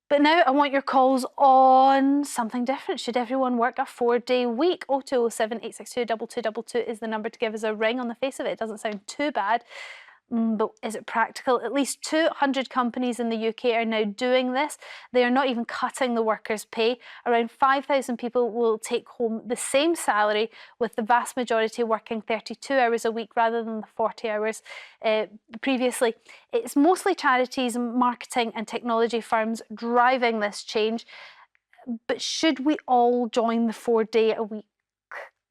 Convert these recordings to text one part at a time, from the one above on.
But now I want your calls on something different. Should everyone work a 4-day week? 0207 862 2222 is the number to give us a ring. On the face of it, it doesn't sound too bad. But is it practical? At least 200 companies in the UK are now doing this. They are not even cutting the workers' pay. Around 5,000 people will take home the same salary, with the vast majority working 32 hours a week rather than the 40 hours previously. It's mostly charities, marketing and technology firms driving this change. But should we all join the 4-day-a-week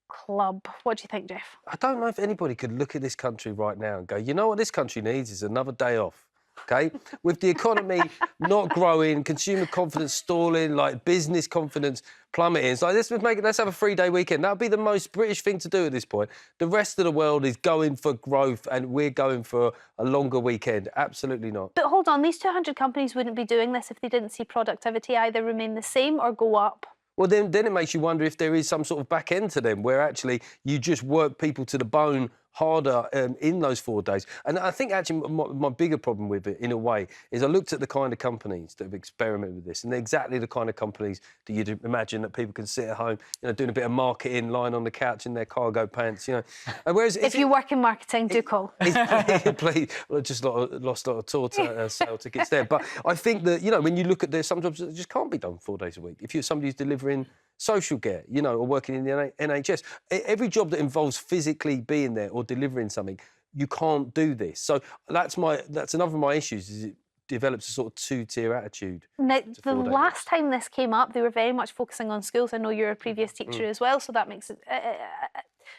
club? What do you think, Geoff? I don't know if anybody could look at this country right now and go, you know what this country needs is another day off, OK? With the economy not growing, consumer confidence stalling, like business confidence plummeting. It's like, let's have a 3-day weekend. That would be the most British thing to do at this point. The rest of the world is going for growth and we're going for a longer weekend. Absolutely not. But hold on, these 200 companies wouldn't be doing this if they didn't see productivity either remain the same or go up. Well, then it makes you wonder if there is some sort of back end to them where actually you just work people to the bone harder in those 4 days. And I think actually my bigger problem with it, in a way, is I looked at the kind of companies that have experimented with this, and they're exactly the kind of companies that you'd imagine that people can sit at home, doing a bit of marketing, lying on the couch in their cargo pants, And whereas if you work in marketing, do call. Please, well, I just lost a lot of tour sale tickets there. But I think that, when you look at this, some jobs that just can't be done 4 days a week. If you're somebody who's delivering social care, or working in the NHS, every job that involves physically being there or delivering something, you can't do this. So that's another of my issues, is it develops a sort of two-tier attitude. Now, the last time this came up, they were very much focusing on schools. I know you're a previous teacher as well, so that makes it...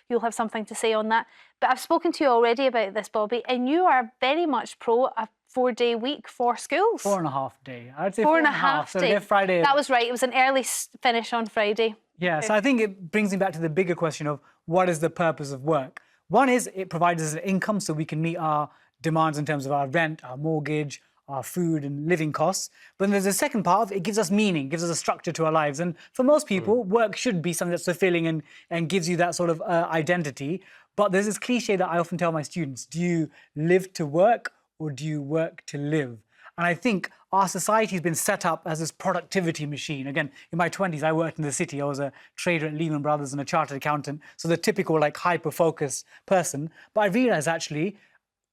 you'll have something to say on that. But I've spoken to you already about this, Bobby, and you are very much pro a 4-day week for schools. 4.5 day. I'd say 4.5 So they're Friday. That was right. It was an early finish on Friday. Yeah, so I think it brings me back to the bigger question of what is the purpose of work? One is it provides us an income so we can meet our demands in terms of our rent, our mortgage, our food and living costs. But then there's a second part of it gives us meaning, gives us a structure to our lives. And for most people, work should be something that's fulfilling and gives you that sort of identity. But there's this cliche that I often tell my students: do you live to work or do you work to live? And I think our society has been set up as this productivity machine. Again, in my 20s, I worked in the city. I was a trader at Lehman Brothers and a chartered accountant. So the typical, hyper-focused person. But I realized, actually,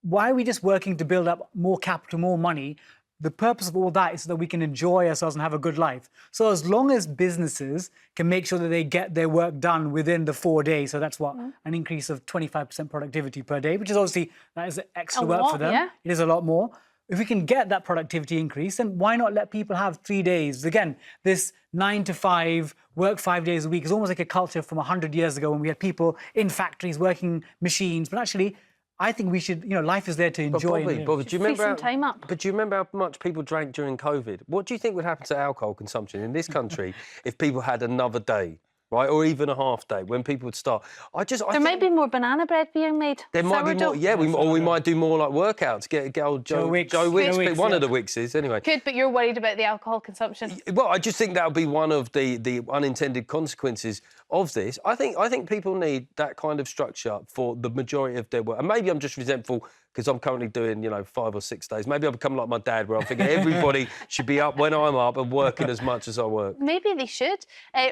why are we just working to build up more capital, more money? The purpose of all that is so that we can enjoy ourselves and have a good life. So as long as businesses can make sure that they get their work done within the 4 days, so that's an increase of 25% productivity per day, which is obviously, that is extra work for them. Yeah. It is a lot more. If we can get that productivity increase, then why not let people have 3 days? Again, this 9 to 5, work 5 days a week is almost like a culture from 100 years ago when we had people in factories working machines. But actually, I think we should, life is there to enjoy. Bobby, do you remember time up. But do you remember how much people drank during COVID? What do you think would happen to alcohol consumption in this country if people had another day? Right, or even a half day when people would start. There might be more banana bread being made. There might be more, yeah. We might do more workouts. Get old Joe Wicks, one of the Wickses, anyway. Good, but you're worried about the alcohol consumption. Well, I just think that would be one of the unintended consequences of this. I think people need that kind of structure for the majority of their work. And maybe I'm just resentful because I'm currently doing, 5 or 6 days. Maybe I'll become like my dad, where I'm thinking everybody should be up when I'm up and working as much as I work. Maybe they should.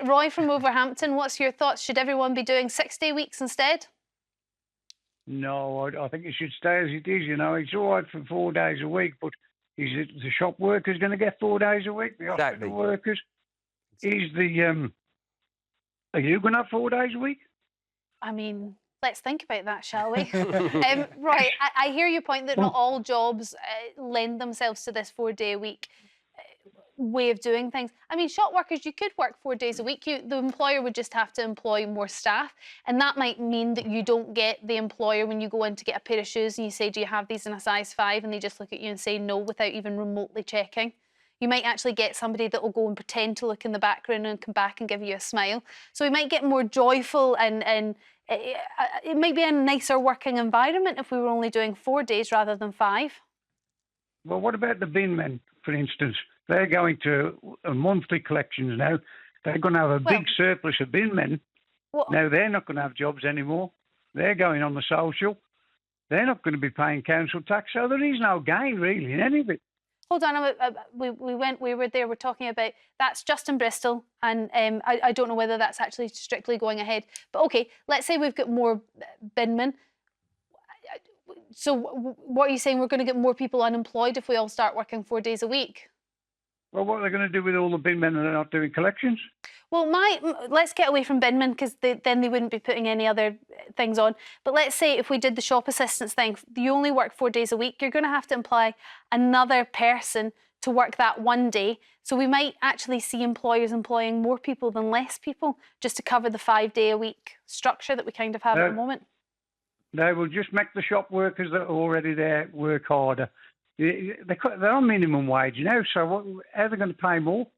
Roy from Wolverhampton, what's your thoughts? Should everyone be doing 6-day weeks instead? No, I think it should stay as it is. It's all right for 4 days a week, but is it the shop workers going to get 4 days a week? The hospital workers? Are you going to have 4 days a week? I mean, let's think about that, shall we? Right, I hear your point that not all jobs lend themselves to this 4-day-a-week way of doing things. I mean, shop workers, you could work 4 days a week. The employer would just have to employ more staff, and that might mean that you don't get the employer when you go in to get a pair of shoes and you say, do you have these in a size 5? And they just look at you and say no without even remotely checking. You might actually get somebody that will go and pretend to look in the background and come back and give you a smile. So we might get more joyful and it might be a nicer working environment if we were only doing 4 days rather than 5. Well, what about the bin men, for instance? They're going to monthly collections now. They're going to have a big surplus of bin men. Now they're not going to have jobs anymore. They're going on the social. They're not going to be paying council tax, so there is no gain really in any of it. Hold on, we were there, we're talking about, that's just in Bristol, and I don't know whether that's actually strictly going ahead. But okay, let's say we've got more binmen. So what are you saying, we're going to get more people unemployed if we all start working 4 days a week? Well, what are they going to do with all the bin men that are not doing collections? Well, let's get away from binmen, because then they wouldn't be putting any other things on. But let's say if we did the shop assistants thing, you only work 4 days a week, you're going to have to employ another person to work that one day. So we might actually see employers employing more people than less people, just to cover the 5-day-a-week structure that we kind of have at the moment. They will just make the shop workers that are already there work harder. They're on minimum wage now, so how are they going to pay more?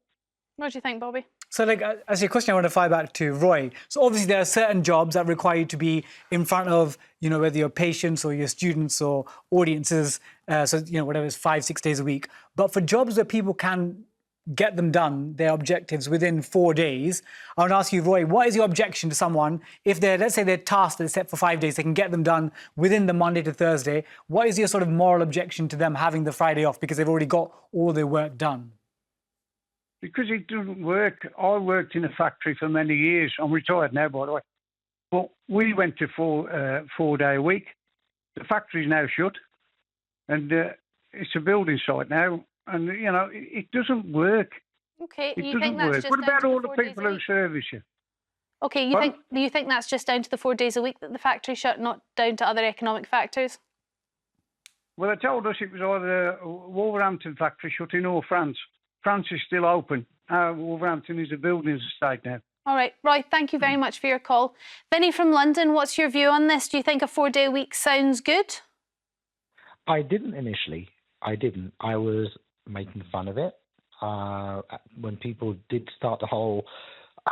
What do you think, Bobby? So, as your question, I want to fire back to Roy. So, obviously, there are certain jobs that require you to be in front of, whether your patients or your students or audiences. So, whatever, it's 5-6 days a week. But for jobs where people can get them done, their objectives within 4 days, I want to ask you, Roy, what is your objection to someone if let's say they're tasked, they're set for 5 days, they can get them done within the Monday to Thursday? What is your sort of moral objection to them having the Friday off because they've already got all their work done? Because it doesn't work. I worked in a factory for many years. I'm retired now, by the way. But we went to 4-day a week. The factory's now shut, and it's a building site now, and it doesn't work. Okay, it you doesn't think that's work. just What about all the 4 days people a who week? service you? Okay, you think that's just down to the 4 days a week that the factory shut, not down to other economic factors? Well, they told us it was either Wolverhampton factory shutting or France. France is still open. Wolverhampton is a building estate now. All right, Roy, thank you very much for your call. Vinny from London, what's your view on this? Do you think a 4-day week sounds good? I didn't initially. I didn't. I was making fun of it. When people did start the whole,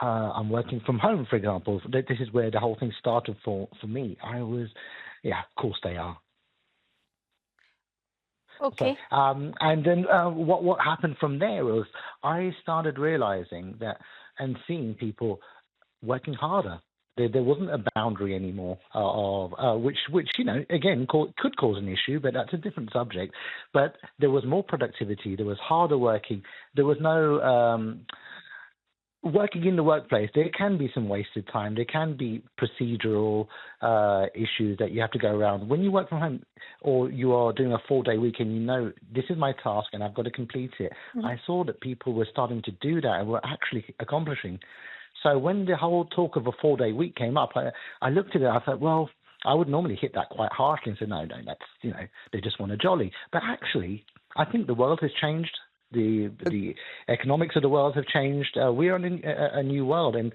I'm working from home, for example, this is where the whole thing started for me. I was, of course they are. Okay. So, and then what happened from there was I started realizing that and seeing people working harder. There wasn't a boundary anymore of which again could cause an issue, but that's a different subject. But there was more productivity. There was harder working. There was no working in the workplace. There can be some wasted time. There can be procedural issues that you have to go around. When you work from home or you are doing a 4-day week and this is my task and I've got to complete it, I saw that people were starting to do that and were actually accomplishing. So when the whole talk of a 4-day week came up, I looked at it, I thought, well, I would normally hit that quite harshly and say, no, that's, they just want a jolly. But actually, I think the world has changed. The economics of the world have changed. We are in a new world, and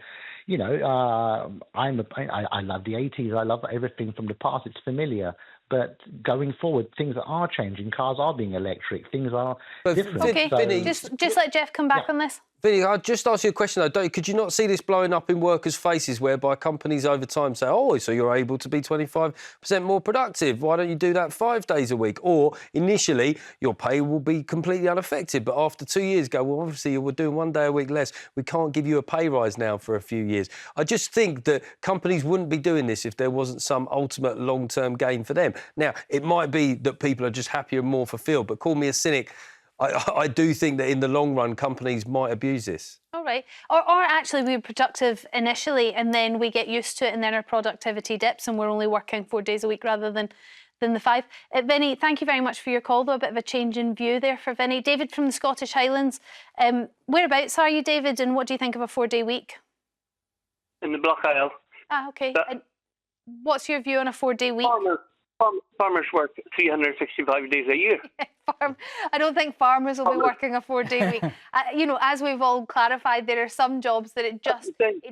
I love the 80s. I love everything from the past. It's familiar, but going forward, things are changing. Cars are being electric. Things are different. Okay, so, just let Geoff come back on this. Vinny, I'll just ask you a question though. Could you not see this blowing up in workers' faces whereby companies over time say, oh, so you're able to be 25% more productive. Why don't you do that 5 days a week? Or initially, your pay will be completely unaffected. But after 2 years, go, well, obviously, we're doing 1 day a week less. We can't give you a pay rise now for a few years. I just think that companies wouldn't be doing this if there wasn't some ultimate long-term gain for them. Now, it might be that people are just happier and more fulfilled, but call me a cynic. I do think that in the long run, companies might abuse this. All right. Or actually, we're productive initially and then we get used to it and then our productivity dips and we're only working 4 days a week rather than the 5. Vinny, thank you very much for your call, though. A bit of a change in view there for Vinny. David from the Scottish Highlands. Whereabouts are you, David, and what do you think of a 4-day week? In the Block Isle. Okay. And what's your view on a 4-day week? Farmers work 365 days a year. I don't think farmers will be working a 4-day week. As we've all clarified, there are some jobs that it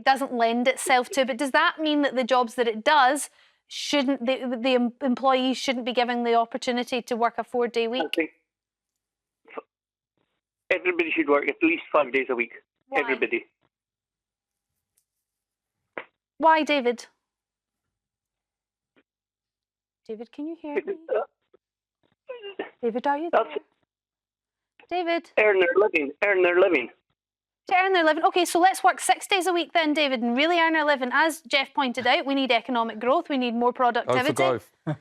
doesn't lend itself to. But does that mean that the jobs that it does, the employees shouldn't be given the opportunity to work a 4-day week? I think everybody should work at least 5 days a week. Why? Everybody. Why, David? David, can you hear me? David, are you there? David? Earn their living. To earn their living. Okay, so let's work 6 days a week then, David, and really earn our living. As Geoff pointed out, we need economic growth. We need more productivity. Oh, for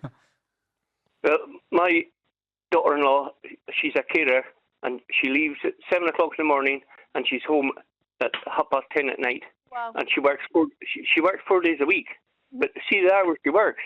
growth. My daughter-in-law, she's a carer, and she leaves at 7 o'clock in the morning, and she's home at 10:30 at night. Wow. And she works 4 days a week. But see the hours she works.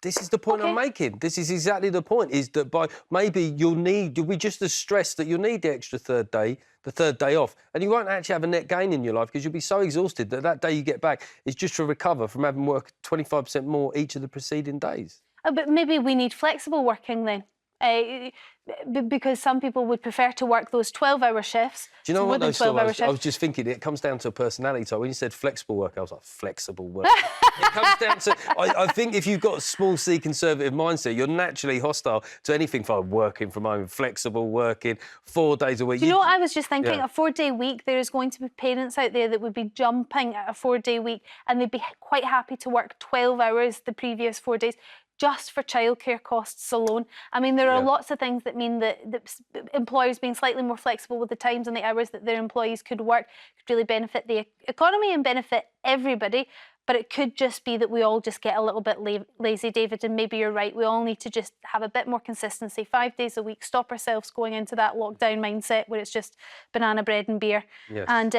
This is the point I'm making. This is exactly the point, is that you'll be just as stressed that you'll need the extra third day off. And you won't actually have a net gain in your life because you'll be so exhausted that day you get back is just to recover from having worked 25% more each of the preceding days. But maybe we need flexible working then. Because some people would prefer to work those 12-hour shifts. Do you know what, though, I was just thinking, it comes down to a personality type. When you said flexible work, I was like, flexible work. It comes down to, I think if you've got a small C conservative mindset, you're naturally hostile to anything like working from home, flexible working, 4 days a week. Do you know what I was just thinking? A 4-day week, there is going to be parents out there that would be jumping at a 4-day week, and they'd be quite happy to work 12 hours the previous 4 days, just for childcare costs alone. I mean, there are lots of things that mean that employers being slightly more flexible with the times and the hours that their employees could work could really benefit the economy and benefit everybody. But it could just be that we all just get a little bit lazy, David, and maybe you're right. We all need to just have a bit more consistency, 5 days a week, stop ourselves going into that lockdown mindset where it's just banana bread and beer, and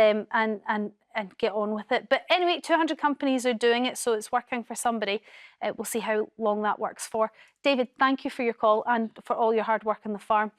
get on with it. But anyway, 200 companies are doing it, so it's working for somebody. We'll see how long that works for. David, thank you for your call and for all your hard work on the farm.